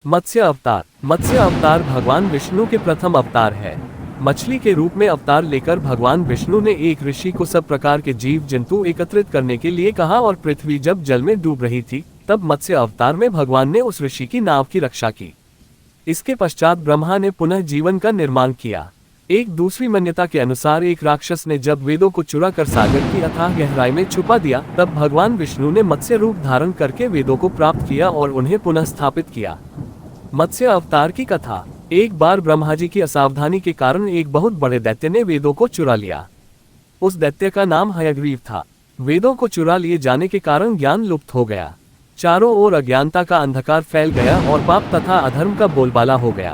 मत्स्य अवतार। मत्स्य अवतार भगवान विष्णु के प्रथम अवतार है। मछली के रूप में अवतार लेकर भगवान विष्णु ने एक ऋषि को सब प्रकार के जीव जंतु एकत्रित करने के लिए कहा और पृथ्वी जब जल में डूब रही थी तब मत्स्य अवतार में भगवान ने उस ऋषि की नाव की रक्षा की। इसके पश्चात ब्रह्मा ने पुनः जीवन का निर्माण किया। एक दूसरी मान्यता के अनुसार एक राक्षस ने जब वेदों को चुरा कर सागर की अथाह गहराई में छुपा दिया तब भगवान विष्णु ने मत्स्य रूप धारण करके वेदों को प्राप्त किया और उन्हें पुनः स्थापित किया। मत्स्य अवतार की कथा। एक बार ब्रह्मा जी की असावधानी के कारण एक बहुत बड़े दैत्य ने वेदों को चुरा लिया। उस दैत्य का नाम हयग्रीव था। वेदों को चुरा लिए जाने के कारण ज्ञान लुप्त हो गया। चारों ओर अज्ञानता का अंधकार फैल गया और पाप तथा अधर्म का बोलबाला हो गया।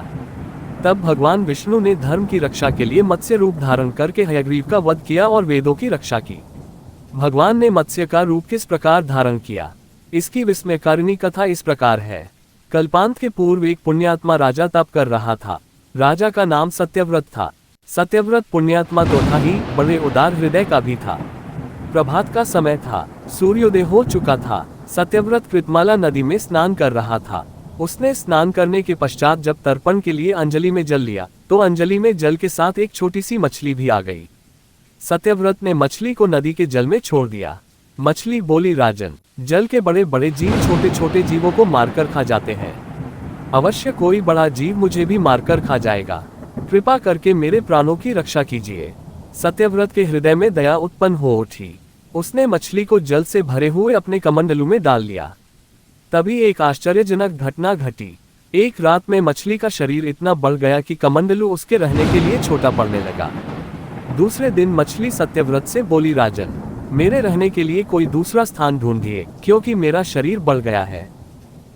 तब भगवान विष्णु ने धर्म की रक्षा के लिए मत्स्य रूप धारण करके हयग्रीव का वध किया और वेदों की रक्षा की। भगवान ने मत्स्य का रूप किस प्रकार धारण किया, इसकी विस्मयकारिणी कथा इस प्रकार है। कल्पांत के पूर्व एक पुण्यात्मा राजा तप कर रहा था। राजा का नाम सत्यव्रत था। सत्यव्रत पुण्यात्मा तो था ही, बड़े उदार हृदय का भी था। प्रभात का समय था, सूर्योदय हो चुका था। सत्यव्रत कृतमाला नदी में स्नान कर रहा था। उसने स्नान करने के पश्चात जब तर्पण के लिए अंजलि में जल लिया तो अंजलि में जल के साथ एक छोटी सी मछली भी आ गई। सत्यव्रत ने मछली को नदी के जल में छोड़ दिया। मछली बोली, राजन, जल के बड़े बड़े जीव छोटे छोटे जीवों को मारकर खा जाते हैं। अवश्य कोई बड़ा जीव मुझे भी मारकर खा जाएगा। कृपा करके मेरे प्राणों की रक्षा कीजिए। सत्यव्रत के हृदय में दया उत्पन्न हो उठी। उसने मछली को जल से भरे हुए अपने कमंडलू में डाल लिया। तभी एक आश्चर्यजनक घटना घटी। एक रात में मछली का शरीर इतना बढ़ गया कि कमंडलू उसके रहने के लिए छोटा पड़ने लगा। दूसरे दिन मछली सत्यव्रत से बोली, राजन, मेरे रहने के लिए कोई दूसरा स्थान ढूंढिए, क्योंकि मेरा शरीर बढ़ गया है।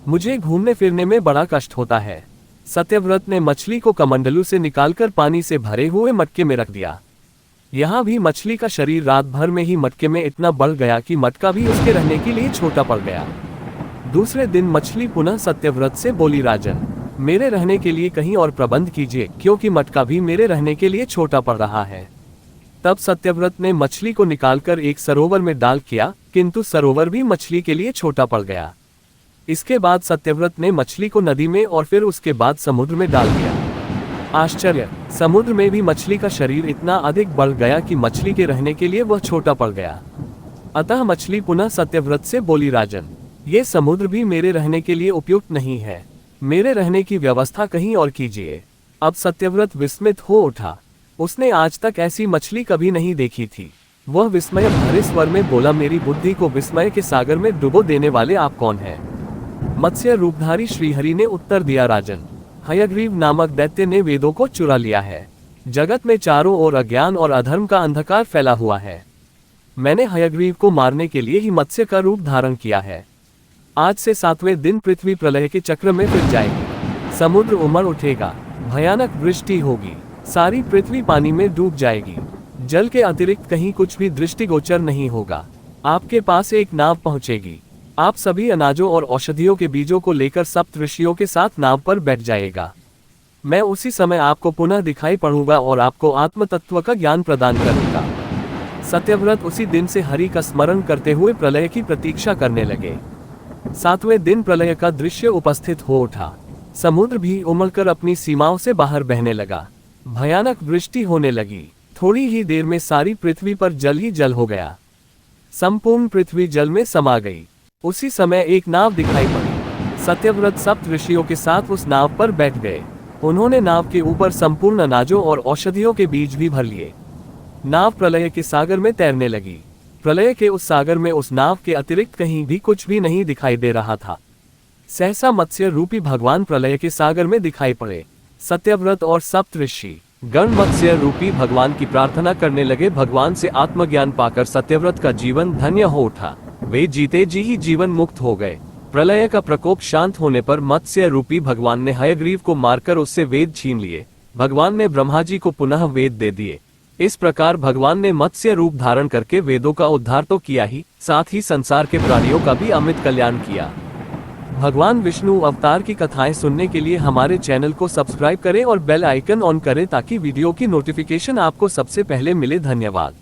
मुझे घूमने फिरने में बड़ा कष्ट होता है। सत्यव्रत ने मछली को कमंडलू से निकालकर पानी से भरे हुए मटके में रख दिया। यहाँ भी मछली का शरीर रात भर में ही मटके में इतना बढ़ गया कि मटका भी उसके रहने के लिए छोटा पड़ गया। दूसरे दिन मछली पुनः सत्यव्रत से बोली, राजन, मेरे रहने के लिए कहीं और प्रबंध कीजिए, क्योंकि मटका भी मेरे रहने के लिए छोटा पड़ रहा है। तब सत्यव्रत ने मछली को निकालकर एक सरोवर में डाल किया, किंतु सरोवर भी मछली के लिए छोटा पड़ गया। इसके बाद सत्यव्रत ने मछली को नदी में और फिर उसके बाद समुद्र में डाल दिया। आश्चर्य, समुद्र में भी मछली का शरीर इतना अधिक बढ़ गया कि मछली के रहने के लिए वह छोटा पड़ गया। अतः मछली पुनः सत्यव्रत से बोली, राजन, ये समुद्र भी मेरे रहने के लिए उपयुक्त नहीं है। मेरे रहने की व्यवस्था कहीं और कीजिए। अब सत्यव्रत विस्मित हो उठा। उसने आज तक ऐसी मछली कभी नहीं देखी थी। वह विस्मय भरे स्वर में बोला, मेरी बुद्धि को विस्मय के सागर में डुबो देने वाले आप कौन हैं? मत्स्य रूपधारी श्रीहरि ने उत्तर दिया, राजन, हयग्रीव नामक दैत्य ने वेदों को चुरा लिया है। जगत में चारों ओर अज्ञान और अधर्म का अंधकार फैला हुआ है। मैंने हयग्रीव को मारने के लिए ही मत्स्य का रूप धारण किया है। आज से 7वें दिन पृथ्वी प्रलय के चक्र में फिर जाएगी। समुद्र उमड़ उठेगा, भयानक वृष्टि होगी, सारी पृथ्वी पानी में डूब जाएगी। जल के अतिरिक्त कहीं कुछ भी दृष्टिगोचर नहीं होगा। आपके पास एक नाव पहुंचेगी। आप सभी अनाजों और औषधियों के बीजों को लेकर सप्त ऋषियों के साथ नाव पर बैठ जाएगा। मैं उसी समय आपको पुनः दिखाई पड़ूंगा और आपको आत्म तत्व का ज्ञान प्रदान करूंगा। सत्यव्रत उसी दिन से हरि का स्मरण करते हुए प्रलय की प्रतीक्षा करने लगे। 7वें दिन प्रलय का दृश्य उपस्थित हो उठा। समुद्र भी उमड़कर अपनी सीमाओं से बाहर बहने लगा। भयानक वृष्टि होने लगी। थोड़ी ही देर में सारी पृथ्वी पर जल ही जल हो गया। संपूर्ण पृथ्वी जल में समा गई। उसी समय एक नाव दिखाई पड़ी। सत्यव्रत सप्त ऋषियों के साथ उस नाव पर बैठ गए। उन्होंने नाव के ऊपर संपूर्ण अनाजों और औषधियों के बीज भी भर लिए। नाव प्रलय के सागर में तैरने लगी। प्रलय के उस सागर में उस नाव के अतिरिक्त कहीं भी कुछ भी नहीं दिखाई दे रहा था। सहसा मत्स्य रूपी भगवान प्रलय के सागर में दिखाई पड़े। सत्यव्रत और सप्त ऋषि गण मत्स्य रूपी भगवान की प्रार्थना करने लगे। भगवान से आत्मज्ञान पाकर सत्यव्रत का जीवन धन्य हो उठा। वे जीते जी ही जीवन मुक्त हो गए। प्रलय का प्रकोप शांत होने पर मत्स्य रूपी भगवान ने हयग्रीव को मारकर उससे वेद छीन लिए। भगवान ने ब्रह्मा जी को पुनः वेद दे दिए। इस प्रकार भगवान ने मत्स्य रूप धारण करके वेदों का उद्धार तो किया ही, साथ ही संसार के प्राणियों का भी अमित कल्याण किया। भगवान विष्णु अवतार की कथाएं सुनने के लिए हमारे चैनल को सब्सक्राइब करें और बेल आइकन ऑन करें ताकि वीडियो की नोटिफिकेशन आपको सबसे पहले मिले। धन्यवाद।